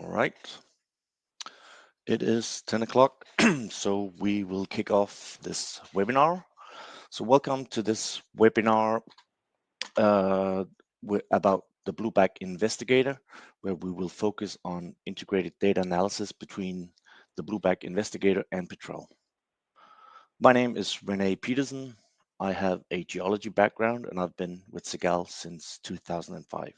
All right, it is 10 o'clock, so we will kick off this webinar. So welcome to this webinar uh, about the Blueback Investigator, where we will focus on integrated data analysis between the Blueback Investigator and Petrel. My name is Rene Peterson. I have a geology background and I've been with Segal since 2005.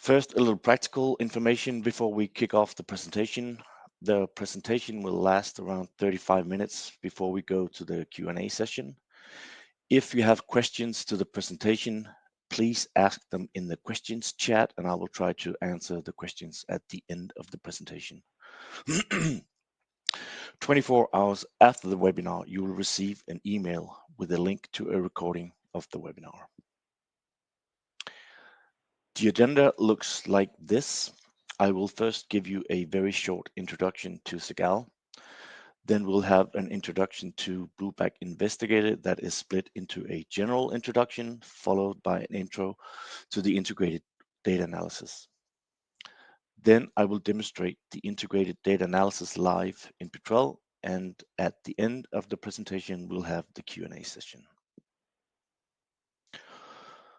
First, a little practical information before we kick off the presentation. The presentation will last around 35 minutes before we go to the Q&A session. If you have questions to the presentation, please ask them in the questions chat and I will try to answer the questions at the end of the presentation. 24 hours after the webinar, you will receive an email with a link to a recording of the webinar. The agenda looks like this. I will first give you a very short introduction to Segal. Then we'll have an introduction to Blueback Investigator that is split into a general introduction, followed by an intro to the integrated data analysis. Then I will demonstrate the integrated data analysis live in Petrel, and at the end of the presentation, we'll have the Q&A session.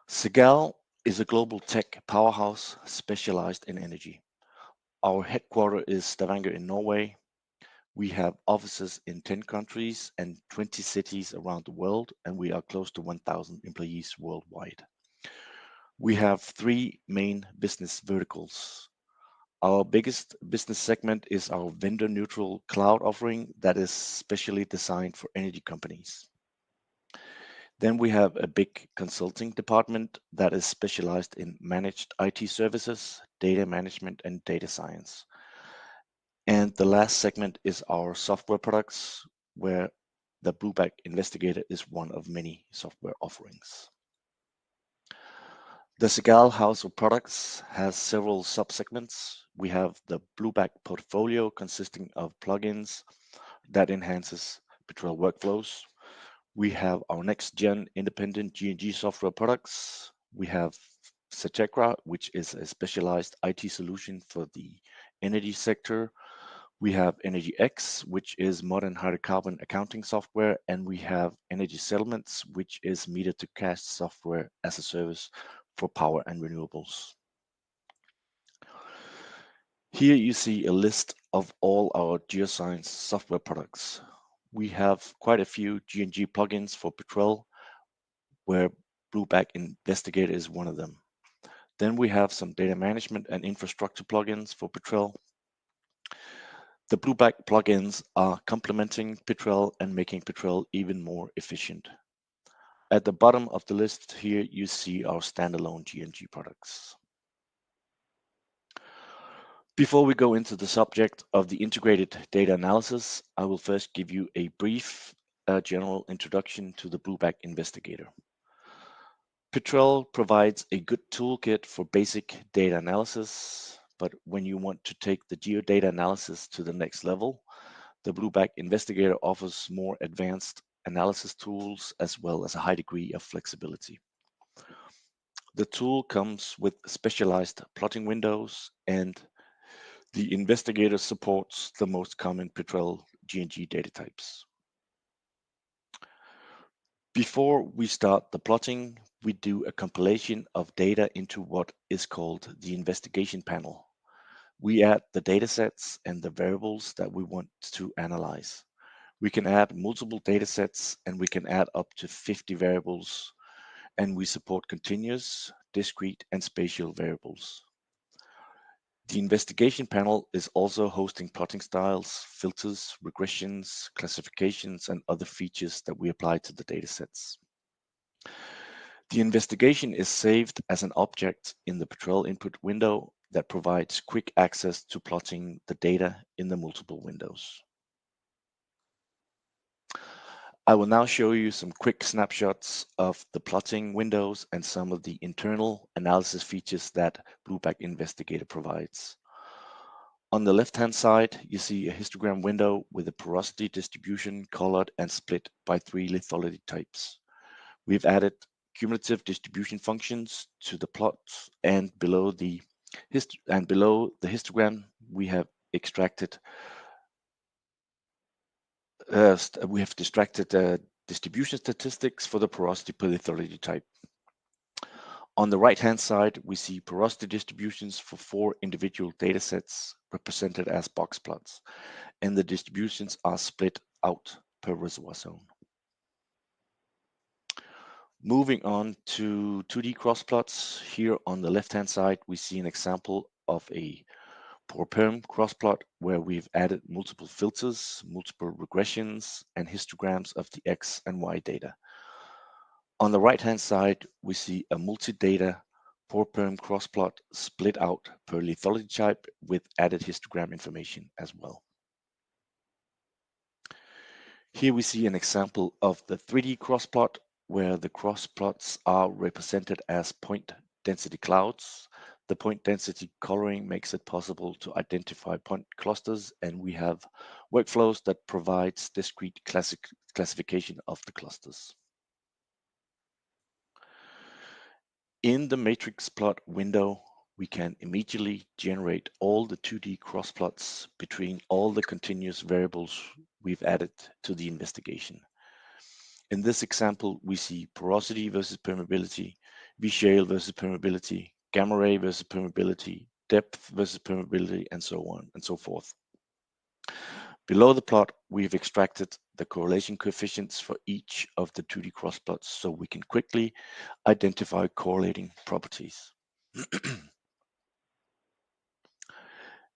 Segal is a global tech powerhouse specialized in energy. Our headquarters is Stavanger in Norway. We have offices in 10 countries and 20 cities around the world, and we are close to 1,000 employees worldwide. We have three main business verticals. Our biggest business segment is our vendor-neutral cloud offering that is specially designed for energy companies. Then we have a big consulting department that is specialized in managed IT services, data management, and data science. And the last segment is our software products, where the Blueback Investigator is one of many software offerings. The Segal house of products has several subsegments. We have the Blueback portfolio consisting of plugins that enhances Petrel workflows. We have our next-gen independent G&G software products. We have Setegra, which is a specialized IT solution for the energy sector. We have Energy X, which is modern hydrocarbon accounting software, and we have Energy Settlements, which is meter-to-cash software as a service for power and renewables. Here you see a list of all our geoscience software products. We have quite a few G&G plugins for Petrel, where Blueback Investigator is one of them. Then we have some data management and infrastructure plugins for Petrel. The Blueback plugins are complementing Petrel and making Petrel even more efficient. At the bottom of the list here, you see our standalone G&G products. Before we go into the subject of the integrated data analysis, I will first give you a brief general introduction to the Blueback Investigator. Petrel provides a good toolkit for basic data analysis, but when you want to take the geodata analysis to the next level, the Blueback Investigator offers more advanced analysis tools as well as a high degree of flexibility. The tool comes with specialized plotting windows, and the Investigator supports the most common Petrel G&G data types. Before we start the plotting, we do a compilation of data into what is called the investigation panel. We add the data sets and the variables that we want to analyze. We can add multiple data sets and we can add up to 50 variables, and we support continuous, discrete, and spatial variables. The investigation panel is also hosting plotting styles, filters, regressions, classifications, and other features that we apply to the datasets. The investigation is saved as an object in the Petrel input window that provides quick access to plotting the data in the multiple windows. I will now show you some quick snapshots of the plotting windows and some of the internal analysis features that Blueback Investigator provides. On the left-hand side, you see a histogram window with a porosity distribution colored and split by 3 lithology types. We've added cumulative distribution functions to the plots, and below the histogram we have extracted we have distracted distribution statistics for the porosity per lithology type. On the right-hand side, we see porosity distributions for 4 individual datasets represented as box plots, and the distributions are split out per reservoir zone. Moving on to 2D cross plots, here on the left-hand side, we see an example of a POR-PERM crossplot where we've added multiple filters, multiple regressions, and histograms of the X and Y data. On the right-hand side, we see a multi-data POR-PERM crossplot split out per lithology type with added histogram information as well. Here we see an example of the 3D crossplot where the crossplots are represented as point density clouds. The point density coloring makes it possible to identify point clusters, and we have workflows that provides discrete classification of the clusters. In the matrix plot window, we can immediately generate all the 2D crossplots between all the continuous variables we've added to the investigation. In this example, we see porosity versus permeability, V-shale versus permeability, gamma ray versus permeability, depth versus permeability, and so on and so forth. Below the plot, we've extracted the correlation coefficients for each of the 2D crossplots so we can quickly identify correlating properties.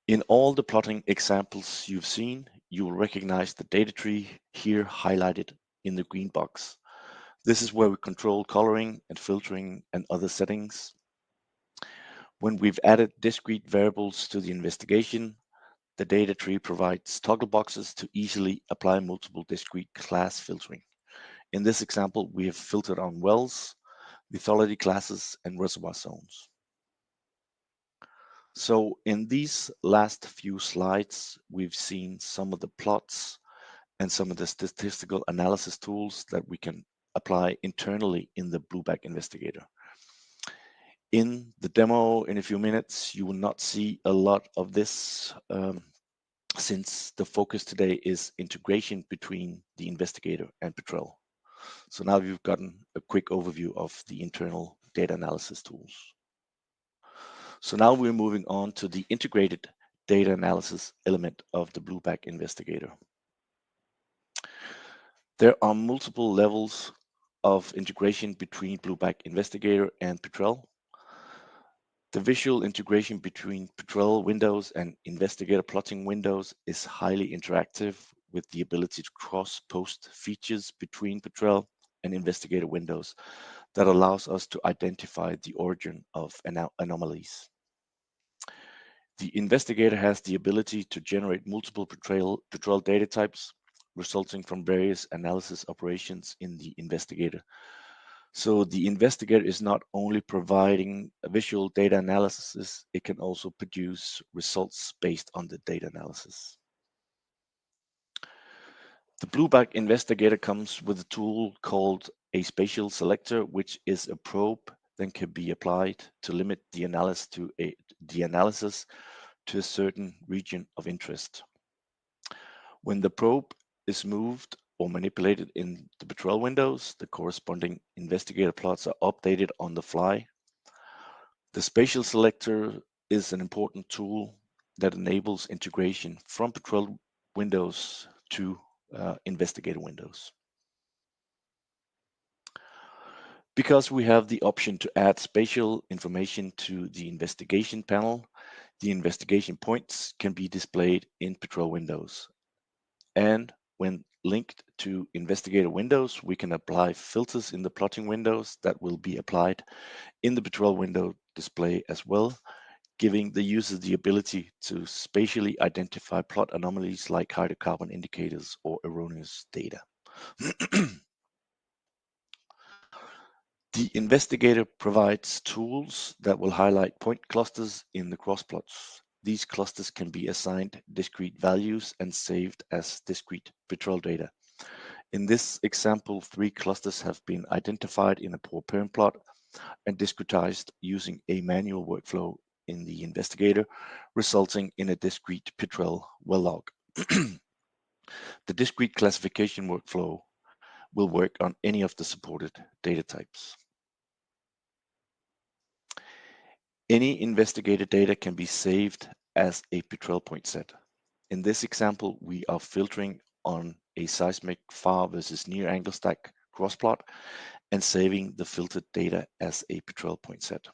In all the plotting examples you've seen, you will recognize the data tree here highlighted in the green box. This is where we control coloring and filtering and other settings. When we've added discrete variables to the investigation, the data tree provides toggle boxes to easily apply multiple discrete class filtering. In this example, we have filtered on wells, lithology classes, and reservoir zones. So in these last few slides, we've seen some of the plots and some of the statistical analysis tools that we can apply internally in the Blueback Investigator. In the demo in a few minutes, you will not see a lot of this since the focus today is integration between the investigator and Petrel. So now you've gotten a quick overview of the internal data analysis tools. So now we're moving on to the integrated data analysis element of the Blueback Investigator. There are multiple levels of integration between Blueback Investigator and Petrel. The visual integration between Petrel windows and investigator plotting windows is highly interactive with the ability to cross-post features between Petrel and investigator windows that allows us to identify the origin of anomalies. The investigator has the ability to generate multiple Petrel data types resulting from various analysis operations in the investigator. So the investigator is not only providing a visual data analysis, it can also produce results based on the data analysis. The Blueback Investigator comes with a tool called a spatial selector, which is a probe that can be applied to limit the analysis to a certain region of interest. When the probe is moved or manipulated in the Petrel windows, the corresponding investigator plots are updated on the fly. The spatial selector is an important tool that enables integration from Petrel windows to investigator windows. Because we have the option to add spatial information to the investigation panel, the investigation points can be displayed in Petrel windows. And when linked to investigator windows, we can apply filters in the plotting windows that will be applied in the Petrel window display as well, giving the user the ability to spatially identify plot anomalies like hydrocarbon indicators or erroneous data. The investigator provides tools that will highlight point clusters in the crossplots. These clusters can be assigned discrete values and saved as discrete Petrel data. In this example, three clusters have been identified in a poor parent plot and discretized using a manual workflow in the investigator, resulting in a discrete Petrel well log. The discrete classification workflow will work on any of the supported data types. Any investigated data can be saved as a Petrel point set. In this example, we are filtering on a seismic far versus near angle stack crossplot and saving the filtered data as a Petrel point set.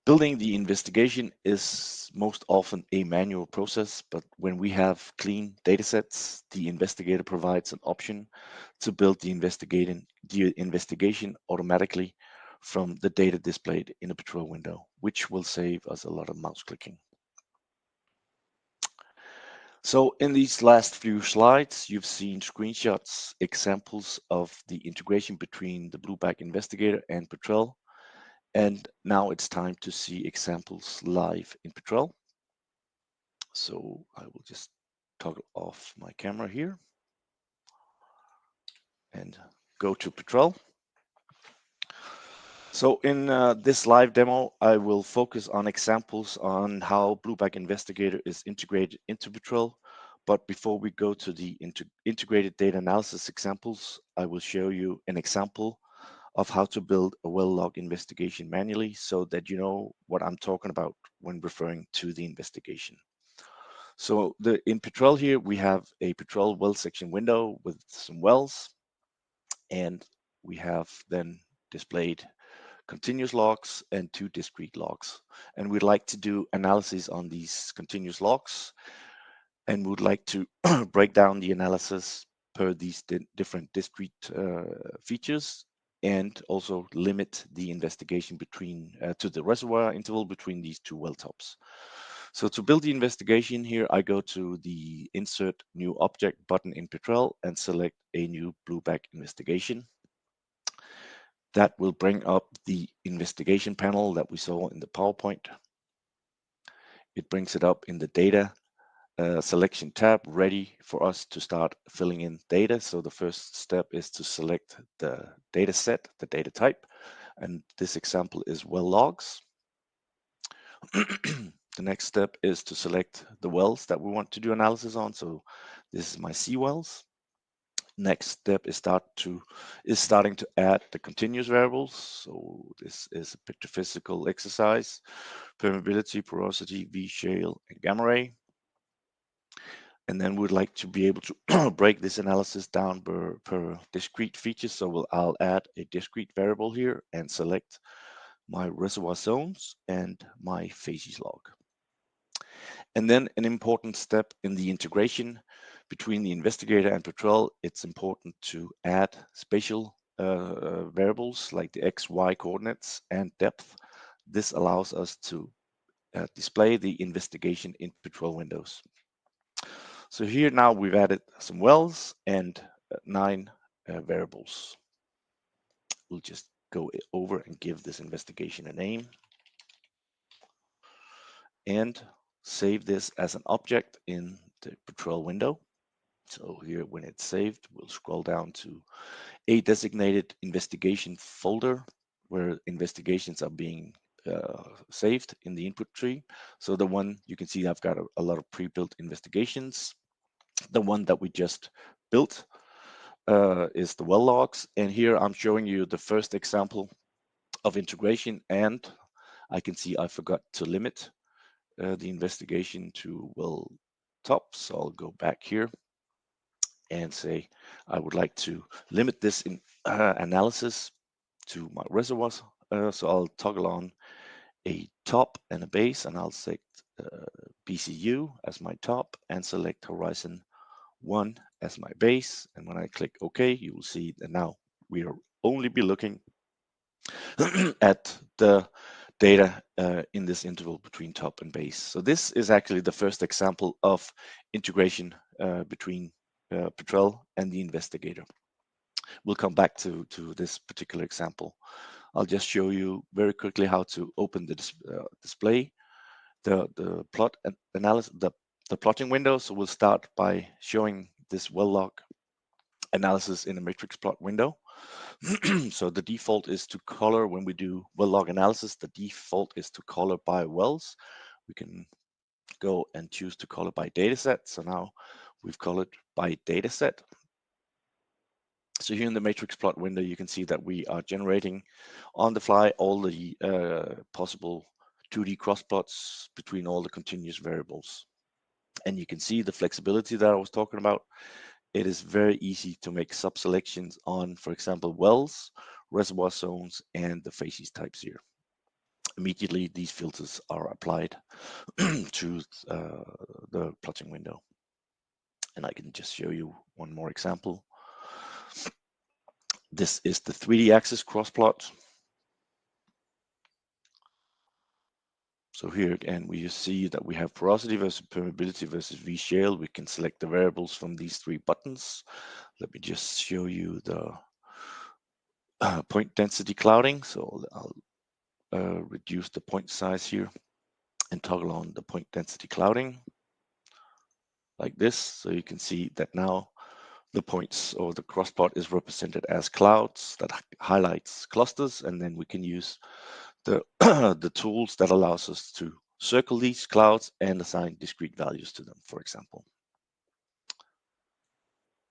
Building the investigation is most often a manual process, but when we have clean datasets, the investigator provides an option to build the investigation automatically from the data displayed in a Petrel window, which will save us a lot of mouse clicking. So in these last few slides, you've seen screenshots, examples of the integration between the Blueback Investigator and Petrel. And now it's time to see examples live in Petrel. So I will just toggle off my camera here and go to Petrel. So in this live demo, I will focus on examples on how Blueback Investigator is integrated into Petrel. But before we go to the integrated data analysis examples, I will show you an example of how to build a well log investigation manually so that you know what I'm talking about when referring to the investigation. So in Petrel here, we have a Petrel well section window with some wells, and we have then displayed continuous logs and two discrete logs. And we'd like to do analysis on these continuous logs, and we'd like to break down the analysis per these different discrete features, and also limit the investigation between to the reservoir interval between these two well tops. So to build the investigation here, I go to the Insert New Object button in Petrel and select a new Blueback investigation. That will bring up the investigation panel that we saw in the PowerPoint. It brings it up in the data selection tab, ready for us to start filling in data. So the first step is to select the data set, the data type, and this example is well logs. The next step is to select the wells that we want to do analysis on. So this is my C wells. Next step is starting to add the continuous variables. So this is a petrophysical exercise, permeability, porosity, V shale, and gamma ray. And then we'd like to be able to break this analysis down per discrete feature. So I'll add a discrete variable here and select my reservoir zones and my phases log. And then an important step in the integration between the investigator and Petrel, it's important to add spatial variables like the X, Y coordinates and depth. This allows us to display the investigation in Petrel windows. So here now we've added some wells and 9 variables. We'll just go over and give this investigation a name and save this as an object in the Petrel window. So here, when it's saved, we'll scroll down to a designated investigation folder where investigations are being saved in the input tree. So the one you can see, I've got a lot of pre-built investigations. The one that we just built is the well logs. And here I'm showing you the first example of integration. And I can see I forgot to limit the investigation to well top. So I'll go back here and say I would like to limit this in analysis to my reservoirs. So I'll toggle on a top and a base, and I'll select BCU as my top and select horizon 1 as my base. And when I click OK, you will see that now we are only be looking at the data in this interval between top and base. So this is actually the first example of integration between Petrel and the investigator. We'll come back to this particular example. I'll just show you very quickly how to open the display, the plot analysis, the the plotting window. So we'll start by showing this well log analysis in a matrix plot window. So the default is to color when we do well log analysis. The default is to color by wells. We can go and choose to color by dataset. So now we've colored by dataset. So here in the matrix plot window, you can see that we are generating on the fly all the possible 2D cross plots between all the continuous variables. And you can see the flexibility that I was talking about. It is very easy to make sub-selections on, for example, wells, reservoir zones, and the facies types here. Immediately, these filters are applied to the plotting window. And I can just show you one more example. This is the 3D axis cross plot. So here again, we see that we have porosity versus permeability versus V shale. We can select the variables from these three buttons. Let me just show you the point density clouding. So I'll reduce the point size here and toggle on the point density clouding like this. So you can see that now the points or the cross plot is represented as clouds that highlights clusters, and then we can use the the tools that allows us to circle these clouds and assign discrete values to them, for example.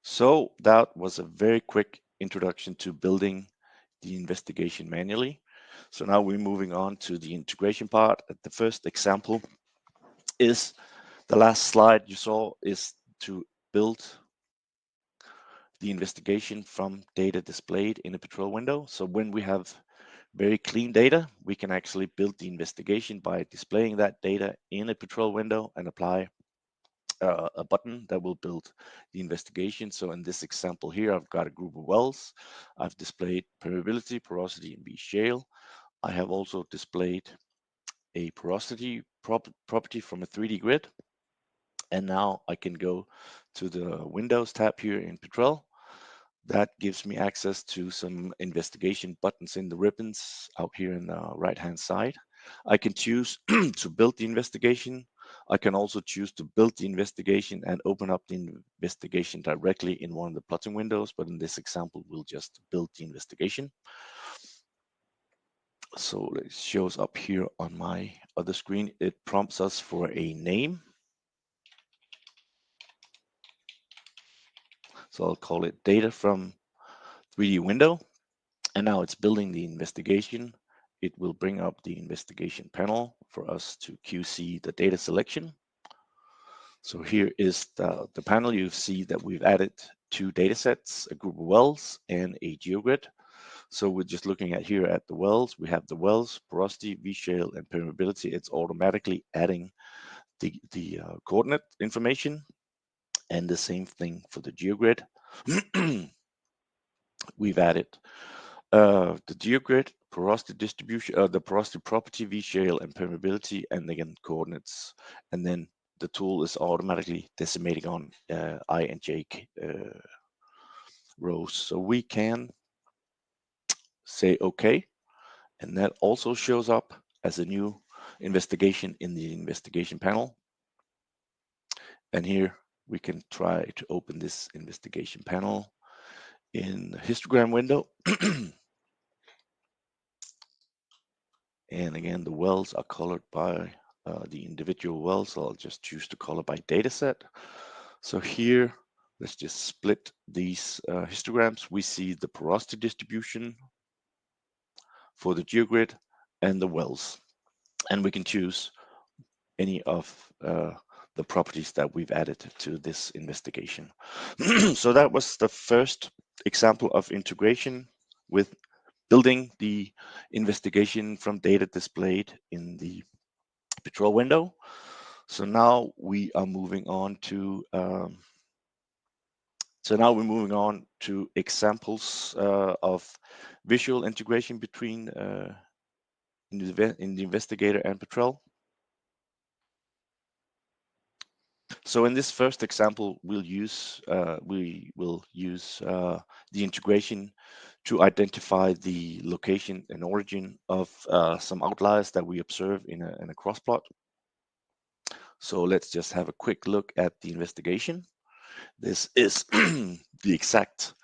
So that was a very quick introduction to building the investigation manually. So now we're moving on to the integration part. The first example is the last slide you saw is to build the investigation from data displayed in a Petrel window. So when we have very clean data, we can actually build the investigation by displaying that data in a Petrel window and apply a button that will build the investigation. So in this example here, I've got a group of wells. I've displayed permeability, porosity, and B shale. I have also displayed a porosity property from a 3D grid. And now I can go to the Windows tab here in Petrel. That gives me access to some investigation buttons in the ribbons out here in the right-hand side. I can choose to build the investigation. I can also choose to build the investigation and open up the investigation directly in one of the plotting windows. But in this example, we'll just build the investigation. So it shows up here on my other screen. It prompts us for a name. So I'll call it data from 3D window. And now it's building the investigation. It will bring up the investigation panel for us to QC the data selection. So here is the panel. You see that we've added two data sets, a group of wells and a geogrid. So we're just looking at here at the wells. We have the wells, porosity, V shale, and permeability. It's automatically adding the coordinate information, and the same thing for the geogrid. We've added the geogrid, porosity distribution, the porosity property, V shale, and permeability, and again coordinates. And then the tool is automatically decimating on I and J rows. So we can say OK, and that also shows up as a new investigation in the investigation panel. And here we can try to open this investigation panel in the histogram window. And again, the wells are colored by the individual wells. So I'll just choose to color by dataset. So here, let's just split these histograms. We see the porosity distribution for the geogrid and the wells. And we can choose any of the properties that we've added to this investigation. So that was the first example of integration with building the investigation from data displayed in the Petrel window. So now we are moving on to examples of visual integration between in the investigator and Petrel. So in this first example, we will use the integration to identify the location and origin of some outliers that we observe in a cross plot. So let's just have a quick look at the investigation. This is the exact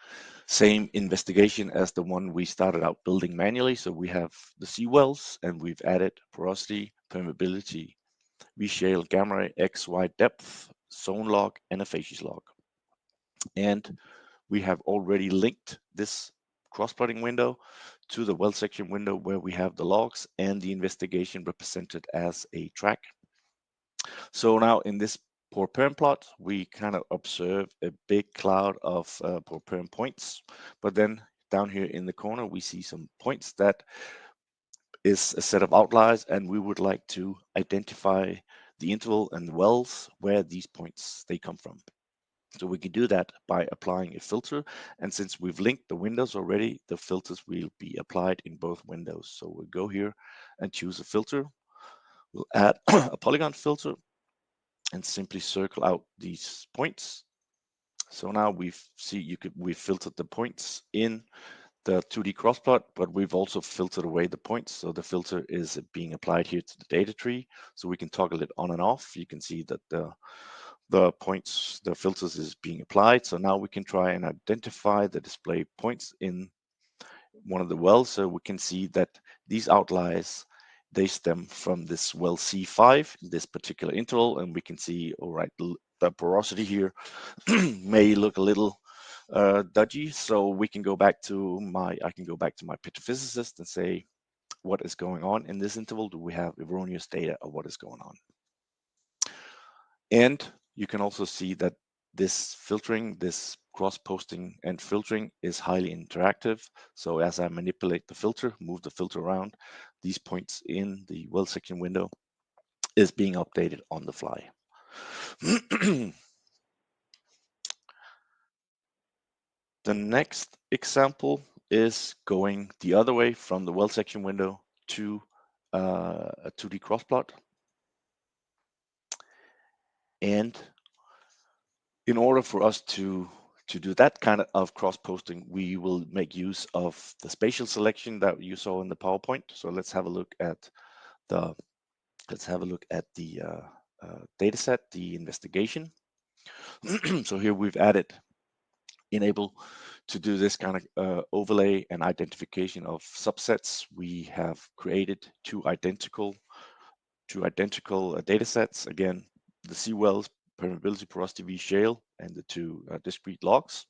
same investigation as the one we started out building manually. So we have the sea wells and we've added porosity, permeability, V-shale, gamma ray, X, Y depth, zone log, and a facies log. And we have already linked this cross-plotting window to the well section window where we have the logs and the investigation represented as a track. So now in this poor perm plot, we kind of observe a big cloud of poor perm points, but then down here in the corner, we see some points that is a set of outliers, and we would like to identify the interval and the wells where these points they come from. So we can do that by applying a filter. And since we've linked the windows already, the filters will be applied in both windows. So we'll go here and choose a filter. We'll add a polygon filter and simply circle out these points. So now we've filtered the points in the 2D crossplot, but we've also filtered away the points. So the filter is being applied here to the data tree. So we can toggle it on and off. You can see that the points, the filters is being applied. So now we can try and identify the display points in one of the wells. So we can see that these outliers, they stem from this well C5, this particular interval, and we can see, all right, the porosity here may look a little dodgy. So we can go back to I can go back to my petrophysicist and say, what is going on in this interval? Do we have erroneous data of what is going on? And you can also see that this filtering, this cross-posting and filtering is highly interactive. So as I manipulate the filter, move the filter around, these points in the well section window is being updated on the fly. The next example is going the other way from the well section window to a 2D crossplot. And in order for us to do that kind of cross posting, we will make use of the spatial selection that you saw in the PowerPoint. So let's have a look at the data set, the investigation. So here we've added enable to do this kind of overlay and identification of subsets. We have created two identical data sets. Again, the sea wells, permeability, porosity, V shale, and the two discrete logs.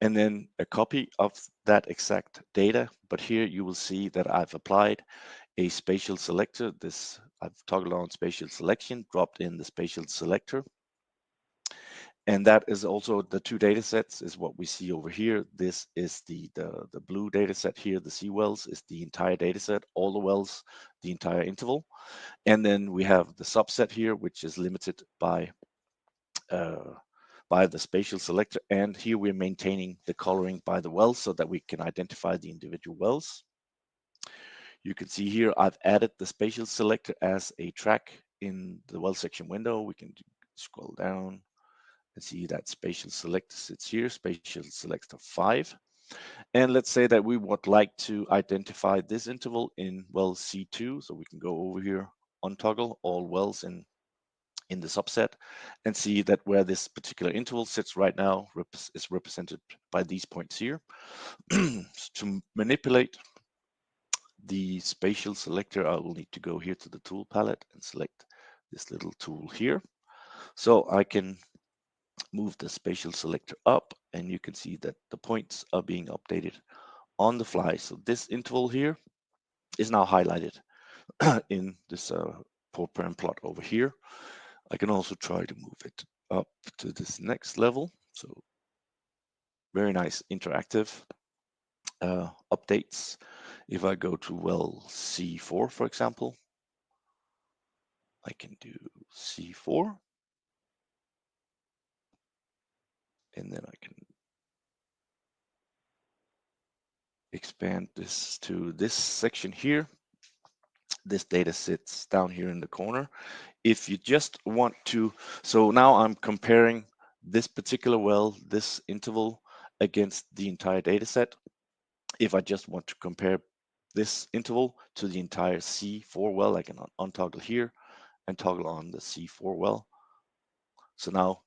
And then a copy of that exact data. But here you will see that I've applied a spatial selector. I've toggled on spatial selection, dropped in the spatial selector. And that is also the two data sets is what we see over here. This is the blue data set here. The sea wells is the entire data set, all the wells, the entire interval. And then we have the subset here, which is limited by the spatial selector. And here we're maintaining the coloring by the wells so that we can identify the individual wells. You can see here, I've added the spatial selector as a track in the well section window. We can scroll down and see that spatial selector sits here, spatial selector 5. And let's say that we would like to identify this interval in well C2. So we can go over here, untoggle all wells in the subset and see that where this particular interval sits right now is represented by these points here. To manipulate the spatial selector, I will need to go here to the tool palette and select this little tool here. So I can move the spatial selector up and you can see that the points are being updated on the fly. So this interval here is now highlighted in this poor parent plot over here. I can also try to move it up to this next level. So very nice interactive updates. If I go to well C4, for example, I can do C4 and then I can expand this to this section here. This data sits down here in the corner. If you just want to, so now I'm comparing this particular well, this interval against the entire data set. If I just want to compare this interval to the entire C4 well, I can untoggle here and toggle on the C4 well. So now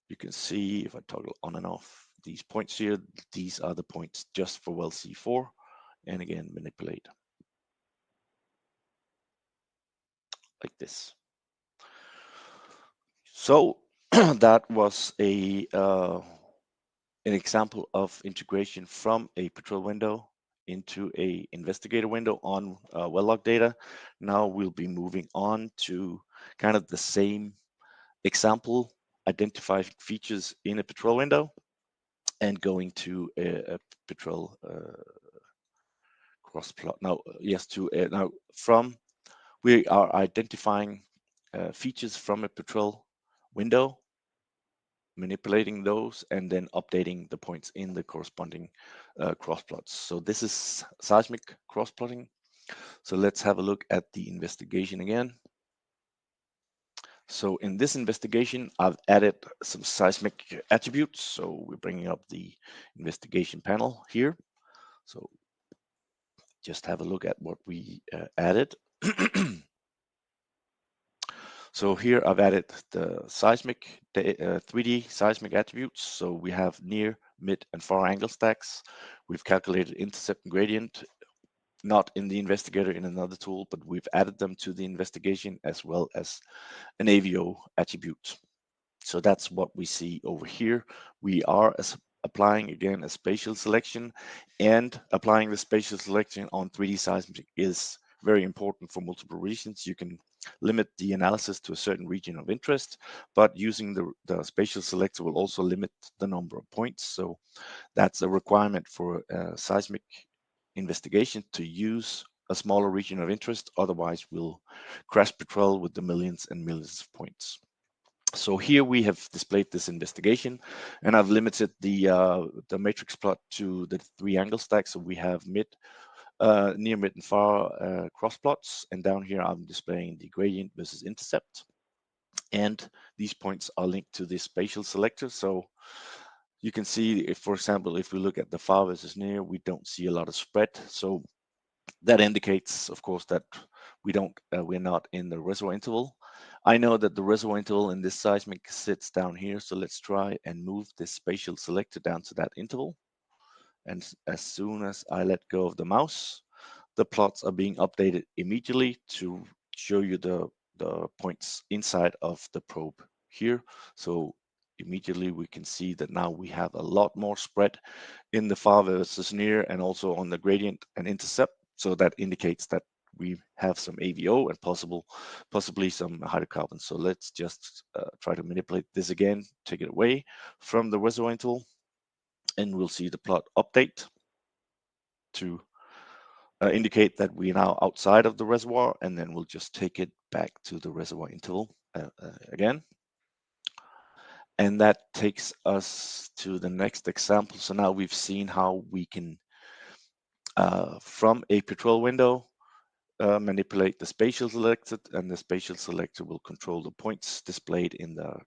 you can see if I toggle on and off these points here, these are the points just for well C4. And again, manipulate like this. So that was an example of integration from a Petrel window into a investigator window on well log data. Now we'll be moving on to kind of the same example, identify features in a Petrel window, and going to a Petrel cross plot. Now, yes, to now from we are identifying features from a Petrel window, manipulating those, and then updating the points in the corresponding cross plots. So this is seismic cross plotting. So let's have a look at the investigation again. So in this investigation, I've added some seismic attributes. So we're bringing up the investigation panel here. So just have a look at what we added. So here I've added the seismic 3D seismic attributes. So we have near, mid, and far angle stacks. We've calculated intercept and gradient, not in the investigator in another tool, but we've added them to the investigation as well as an AVO attribute. So that's what we see over here. We are applying again a spatial selection, and applying the spatial selection on 3D seismic is very important for multiple reasons. You can limit the analysis to a certain region of interest, but using the spatial selector will also limit the number of points. So that's a requirement for seismic investigation to use a smaller region of interest. Otherwise, we'll crash Petrel with the millions and millions of points. So here we have displayed this investigation, and I've limited the matrix plot to the three angle stacks. So we have mid, near, mid, and far cross plots, and down here I'm displaying the gradient versus intercept. And these points are linked to the spatial selector. So you can see, if, for example, if we look at the far versus near, we don't see a lot of spread. So that indicates, of course, that we're not in the reservoir interval. I know that the reservoir interval in this seismic sits down here, so let's try and move this spatial selector down to that interval. And as soon as I let go of the mouse, the plots are being updated immediately to show you the points inside of the probe here. So immediately we can see that now we have a lot more spread in the far versus near, and also on the gradient and intercept. So that indicates that we have some AVO and possibly some hydrocarbon. So let's just try to manipulate this again, take it away from the reservoir interval, and we'll see the plot update to indicate that we're now outside of the reservoir, and then we'll just take it back to the reservoir interval again. And that takes us to the next example. So now we've seen how we can, from a Petrel window, manipulate the spatial selector, and the spatial selector will control the points displayed in the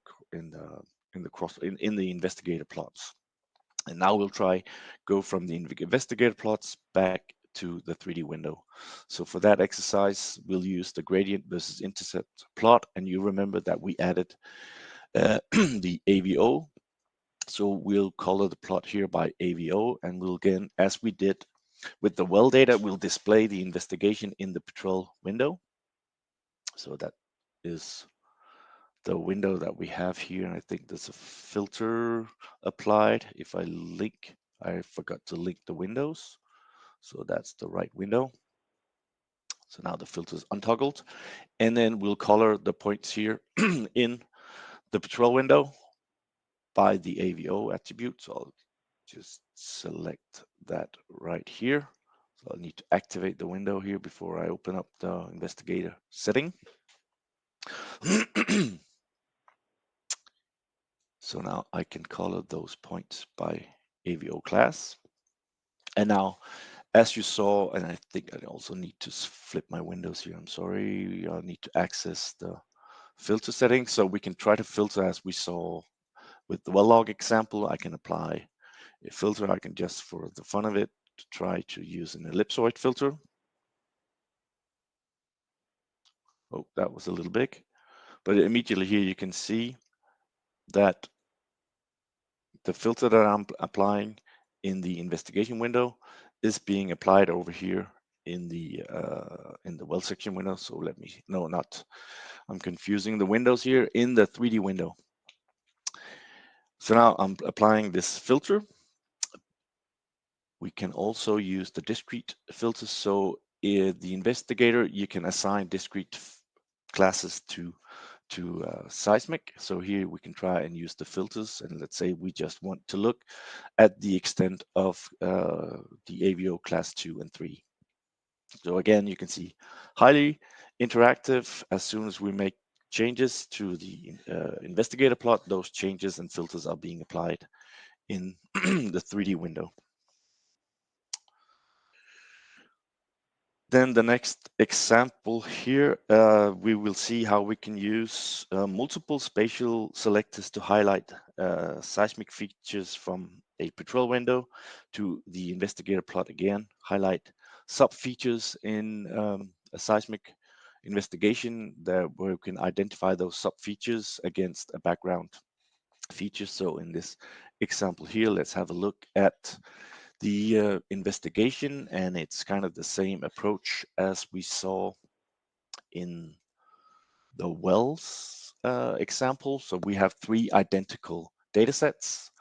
investigator plots. And now we'll try go from the investigator plots back to the 3D window. So for that exercise, we'll use the gradient versus intercept plot. And you remember that we added the AVO. So we'll color the plot here by AVO, and we'll again, as we did with the well data, we'll display the investigation in the Petrel window. So that is the window that we have here. And I think there's a filter applied. If I forgot to link the windows. So that's the right window. So now the filter is untoggled. And then we'll color the points here in the Petrel window by the AVO attribute. So I'll just select that right here. So I'll need to activate the window here before I open up the investigator setting. So now I can color those points by AVO class. And now, as you saw, and I think I also need to flip my windows here. I'm sorry, I need to access the filter settings. So we can try to filter as we saw with the well log example. I can apply a filter. I can just, for the fun of it, try to use an ellipsoid filter. Oh, that was a little big. But immediately here you can see that the filter that I'm applying in the investigation window is being applied over here in the well section window. So let me, no, not, I'm confusing the windows here in the 3D window. So now I'm applying this filter. We can also use the discrete filters. So the investigator, you can assign discrete classes to seismic. So here we can try and use the filters. And let's say we just want to look at the extent of the AVO class 2 and 3. So again, you can see highly interactive. As soon as we make changes to the investigator plot, those changes and filters are being applied in the 3D window. Then the next example here, we will see how we can use multiple spatial selectors to highlight seismic features from a Petrel window to the investigator plot again, highlight sub-features in a seismic investigation where we can identify those sub-features against a background feature. So in this example here, let's have a look at the investigation, and it's kind of the same approach as we saw in the wells example. So we have three identical data sets.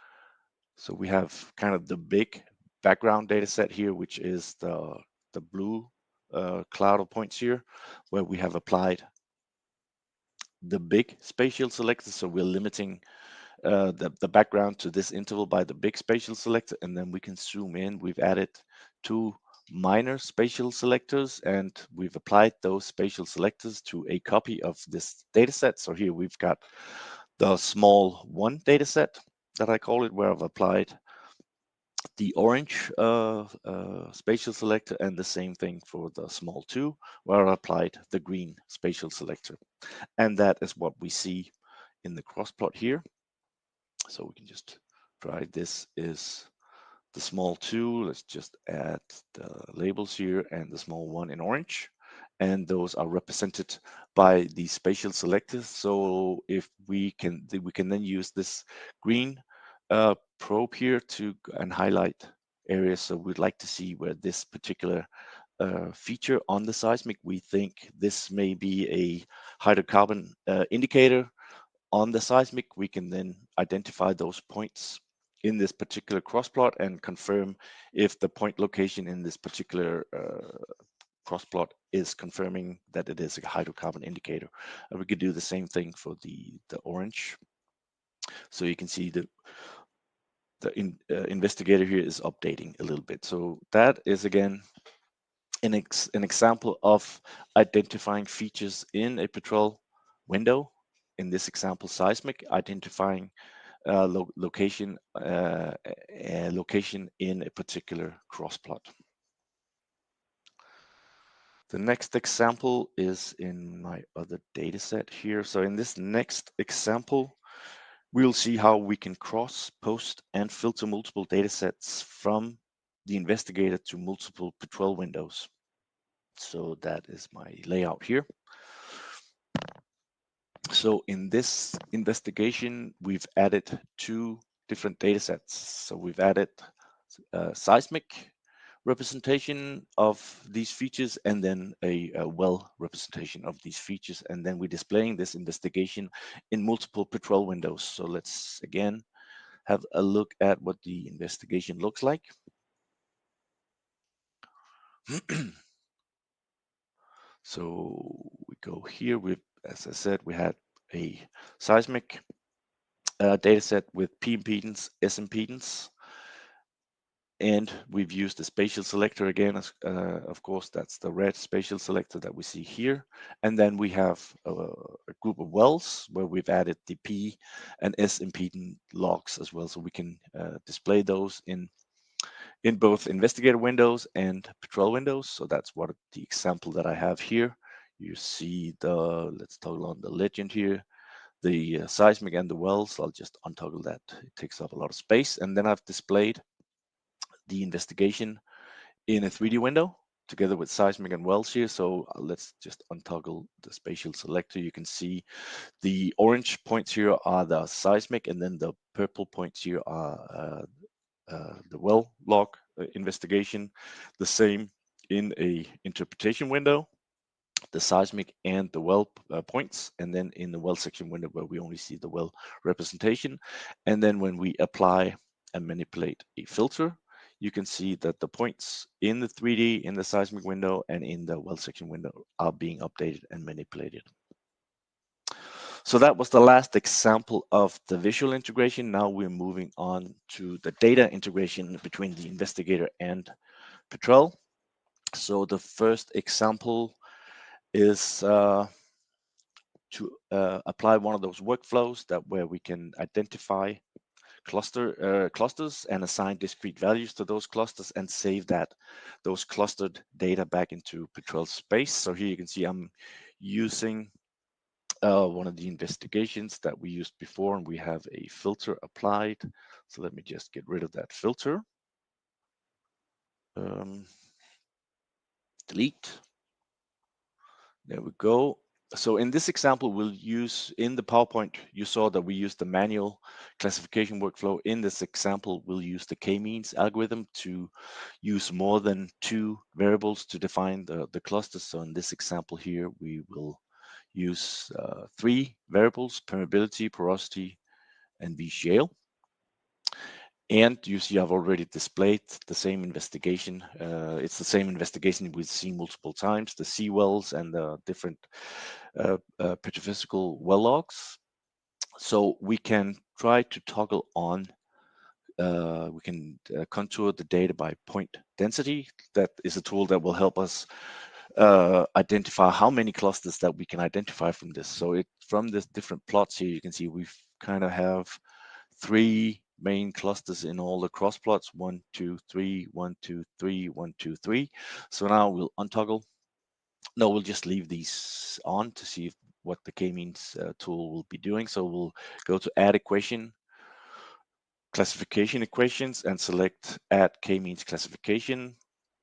So we have kind of the big background data set here, which is the blue cloud of points here, where we have applied the big spatial selector. So we're limiting the background to this interval by the big spatial selector, and then we can zoom in. We've added two minor spatial selectors, and we've applied those spatial selectors to a copy of this data set. So here we've got the small one data set that I call it, where I've applied the orange spatial selector, and the same thing for the small two, where I applied the green spatial selector. And that is what we see in the cross plot here. So we can just try. This is the small two. Let's just add the labels here and the small one in orange. And those are represented by the spatial selectors. So if we can then use this green probe here to and highlight areas. So we'd like to see where this particular feature on the seismic, we think this may be a hydrocarbon indicator on the seismic. We can then identify those points in this particular cross plot and confirm if the point location in this particular cross plot is confirming that it is a hydrocarbon indicator. And we could do the same thing for the orange. So you can see the investigator here is updating a little bit. So that is again an example of identifying features in a Petrel window. In this example, seismic, identifying location location in a particular cross plot. The next example is in my other data set here. So in this next example, we'll see how we can cross, post, and filter multiple data sets from the investigator to multiple Petrel windows. So that is my layout here. So in this investigation, we've added two different data sets. So we've added seismic representation of these features and then a well representation of these features. And then we're displaying this investigation in multiple Petrel windows. So let's again have a look at what the investigation looks like. So we go here with, as I said, we had a seismic data set with P impedance, S impedance, and we've used the spatial selector again. Of course, that's the red spatial selector that we see here. And then we have a group of wells where we've added the P and S impedance logs as well. So we can display those in both investigator windows and Petrel windows. So that's what the example that I have here. You see let's toggle on the legend here, the seismic and the wells. I'll just untoggle that. It takes up a lot of space. And then I've displayed the investigation in a 3D window. together with seismic and wells here. So let's just untoggle the spatial selector. You can see the orange points here are the seismic, and then the purple points here are the well log investigation. The same in a interpretation window, the seismic and the well points, and then in the well section window where we only see the well representation. And then when we apply and manipulate a filter, you can see that the points in the 3D, in the seismic window, and in the well section window are being updated and manipulated. So that was the last example of the visual integration. Now we're moving on to the data integration between the investigator and Petrel. So the first example is to apply one of those workflows that where we can identify clusters and assign discrete values to those clusters and save those clustered data back into Petrel space. So here you can see I'm using one of the investigations that we used before, and we have a filter applied. So let me just get rid of that filter. Um, delete. There we go. So in this example, we'll use in the PowerPoint, you saw that we used the manual classification workflow. In this example, we'll use the k-means algorithm to use more than two variables to define the clusters. So in this example here, we will use three variables: permeability, porosity, and V-shale. And you see I've already displayed the same investigation. It's the same investigation we've seen multiple times, the sea wells and the different petrophysical well logs. So we can try to toggle on, we can contour the data by point density. That is a tool that will help us identify how many clusters that we can identify from this. So from this different plots here, you can see we've kind of have three main clusters in all the cross plots: 1, 2, 3, 1, 2, 3, 1, 2, 3. So now we'll untoggle. No, we'll just leave these on to see what the k-means tool will be doing. So we'll go to add equation, classification equations, and select add k-means classification.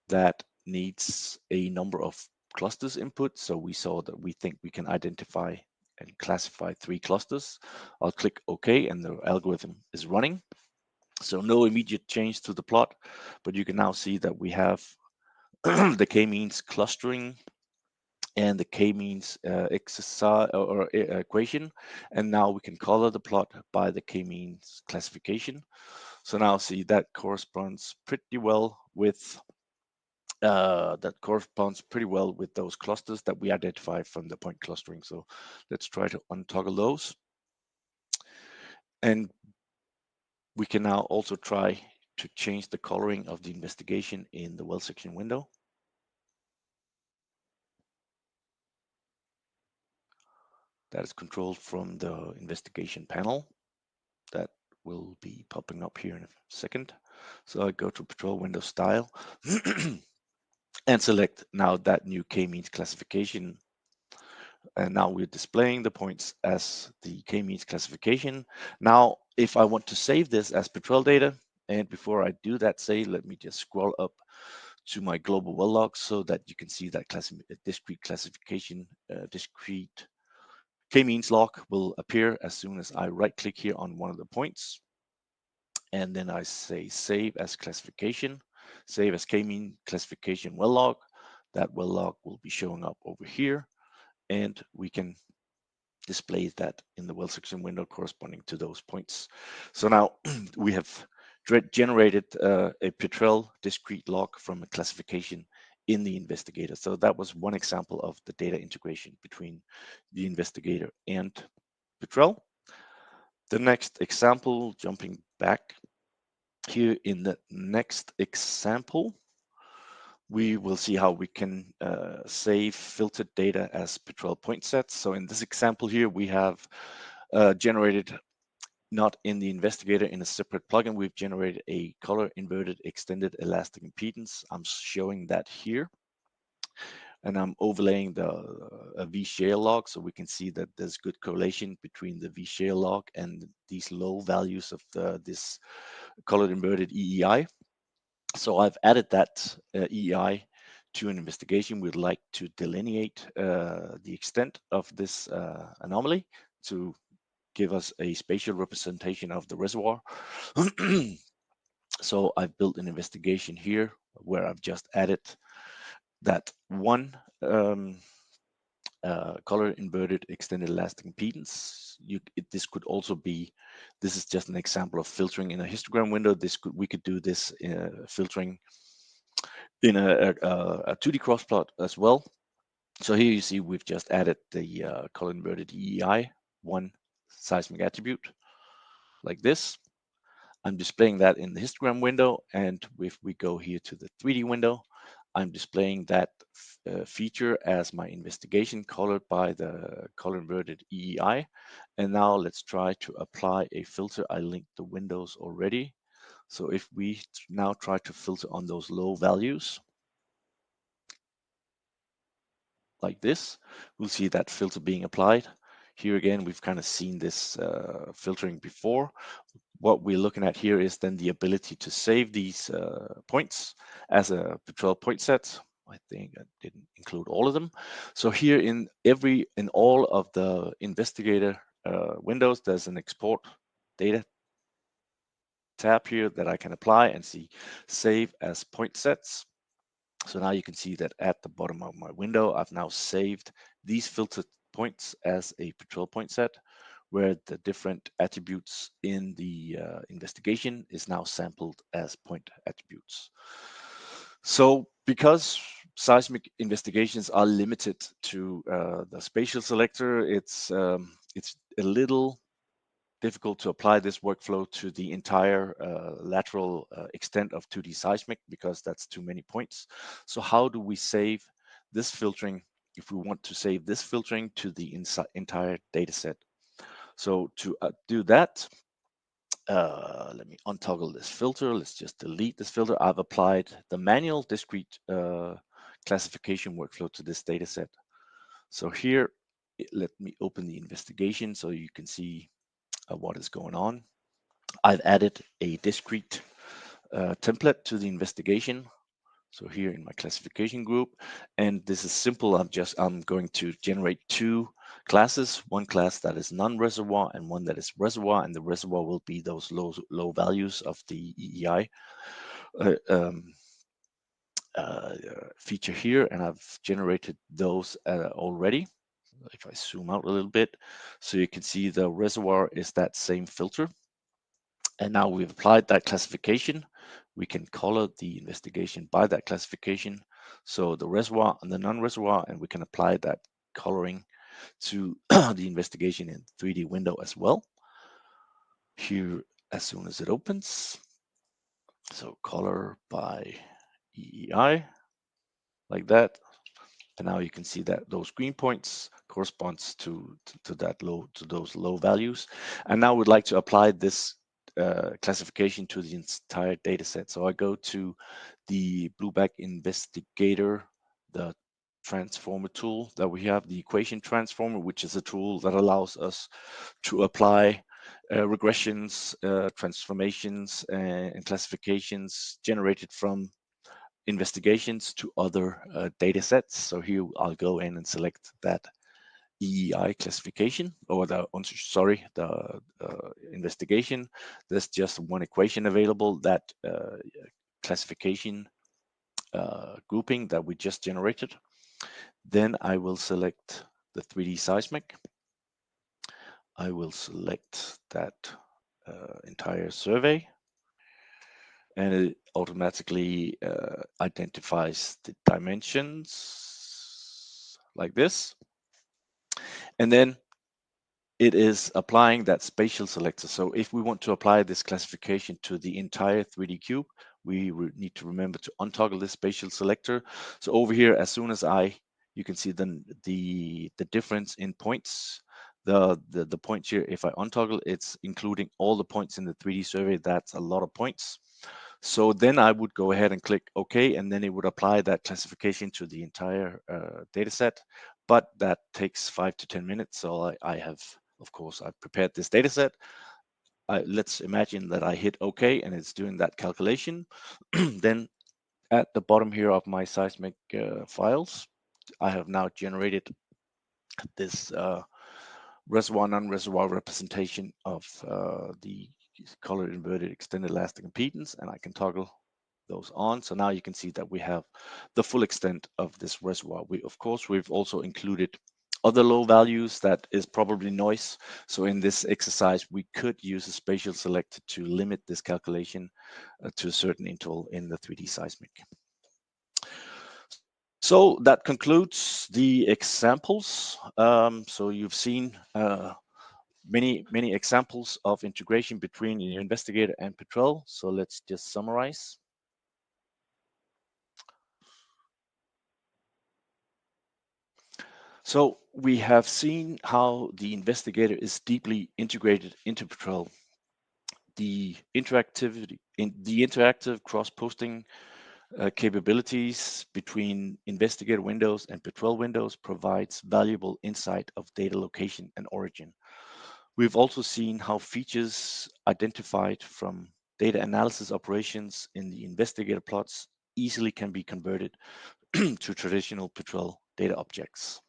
That needs a number of clusters input. So we saw that we think we can identify and classify three clusters. I'll click OK, and the algorithm is running. So no immediate change to the plot, but you can now see that we have the k-means clustering and the k-means exercise or equation, and now we can color the plot by the k-means classification. So now see that corresponds pretty well with those clusters that we identified from the point clustering. So let's try to untoggle those. And we can now also try to change the coloring of the investigation in the well section window. That is controlled from the investigation panel. That will be popping up here in a second. So I go to Petrel window style and select now that new k-means classification. And now we're displaying the points as the k-means classification. Now, if I want to save this as Petrel data, and before I do that, let me just scroll up to my global well log so that you can see that discrete classification, discrete k-means log will appear as soon as I right click here on one of the points. And then I say save as classification, save as k-mean classification well log. That well log will be showing up over here, and we can display that in the well section window corresponding to those points. So now we have generated a Petrel discrete log from a classification in the investigator. So that was one example of the data integration between the investigator and Petrel. The next example, jumping back here in the next example, we will see how we can save filtered data as Petrel point sets. So in this example here, we have generated, not in the investigator, in a separate plugin, we've generated a color inverted extended elastic impedance. I'm showing that here. And I'm overlaying the V-shale log, so we can see that there's good correlation between the V-shale log and these low values of this colored inverted EEI. So I've added that EEI to an investigation, we'd like to delineate the extent of this anomaly to give us a spatial representation of the reservoir. So I've built an investigation here where I've just added that one color inverted extended elastic impedance. This could also be, this is just an example of filtering in a histogram window. We could do this filtering in a 2D crossplot as well. So here you see we've just added the color inverted EEI, one seismic attribute like this. I'm displaying that in the histogram window, and if we go here to the 3D window, I'm displaying that feature as my investigation colored by the color inverted EEI. And now let's try to apply a filter. I linked the windows already. So if we now try to filter on those low values, like this, we'll see that filter being applied. Here again, we've kind of seen this filtering before. What we're looking at here is then the ability to save these points as a Petrel point set. I think I didn't include all of them. So here in all of the investigator windows, there's an export data tab here that I can apply and see save as point sets. So now you can see that at the bottom of my window, I've now saved these filtered points as a Petrel point set, where the different attributes in the investigation is now sampled as point attributes. So because seismic investigations are limited to the spatial selector, it's a little difficult to apply this workflow to the entire lateral extent of 2D seismic because that's too many points. So how do we save this filtering if we want to save this filtering to the entire data set? So to do that, let me untoggle this filter. Let's just delete this filter. I've applied the manual discrete classification workflow to this data set. So here, let me open the investigation so you can see what is going on. I've added a discrete template to the investigation. So here in my classification group, and this is simple. I'm going to generate two classes, one class that is non-reservoir and one that is reservoir, and the reservoir will be those low values of the EEI uh, um, feature here, and I've generated those already. If I zoom out a little bit, so you can see the reservoir is that same filter. And now we've applied that classification. We can color the investigation by that classification. So the reservoir and the non-reservoir, and we can apply that coloring to the investigation in 3D window as well. Here, as soon as it opens, so color by EEI, like that. And now you can see that those green points corresponds to those low values. And now we'd like to apply this classification to the entire data set. So I go to the Blueback Investigator, the transformer tool that we have, the equation transformer, which is a tool that allows us to apply regressions, transformations, and classifications generated from investigations to other data sets. So here I'll go in and select that EEI classification, or the investigation. There's just one equation available, that classification grouping that we just generated. Then I will select the 3D seismic. I will select that entire survey, and it automatically identifies the dimensions like this. And then it is applying that spatial selector. So if we want to apply this classification to the entire 3D cube, we need to remember to untoggle this spatial selector. So over here, as soon as you can see the difference in points. The points here, if I untoggle, it's including all the points in the 3D survey. That's a lot of points. So then I would go ahead and click OK, and then it would apply that classification to the entire data set. But that takes 5 to 10 minutes. So I have, of course, I've prepared this data set. Let's imagine that I hit OK and it's doing that calculation. Then at the bottom here of my seismic files, I have now generated this reservoir non-reservoir representation of the color inverted extended elastic impedance, and I can toggle those on. So now you can see that we have the full extent of this reservoir. Of course, we've also included other low values that is probably noise. So in this exercise, we could use a spatial selector to limit this calculation to a certain interval in the 3D seismic. So that concludes the examples. So you've seen many examples of integration between the investigator and Petrel. So let's just summarize. So we have seen how the investigator is deeply integrated into Petrel. The interactive cross-posting capabilities between investigator windows and Petrel windows provides valuable insight of data location and origin. We've also seen how features identified from data analysis operations in the investigator plots easily can be converted to traditional Petrel data objects.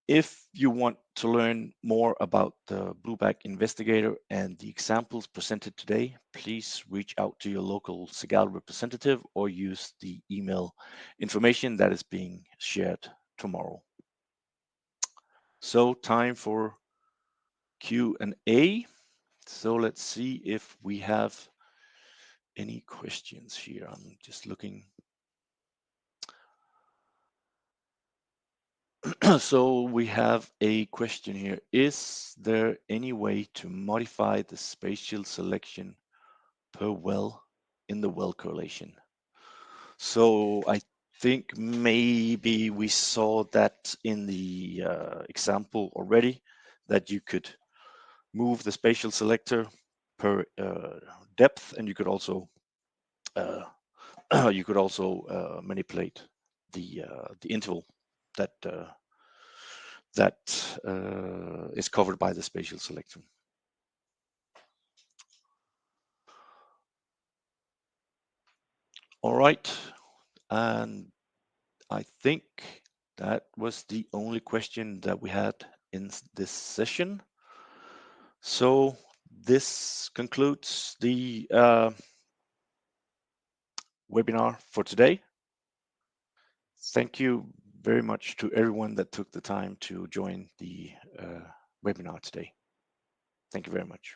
If you want to learn more about the Blueback Investigator and the examples presented today, please reach out to your local SIGAL representative or use the email information that is being shared tomorrow. So time for Q&A. So let's see if we have any questions here. I'm just looking. So we have a question here. Is there any way to modify the spatial selection per well in the well correlation? So I think maybe we saw that in the example already, that you could move the spatial selector per depth, and you could also uh, manipulate the interval that is covered by the spatial selection. All right, and I think that was the only question that we had in this session. So this concludes the webinar for today. Thank you very much to everyone that took the time to join the webinar today. Thank you very much.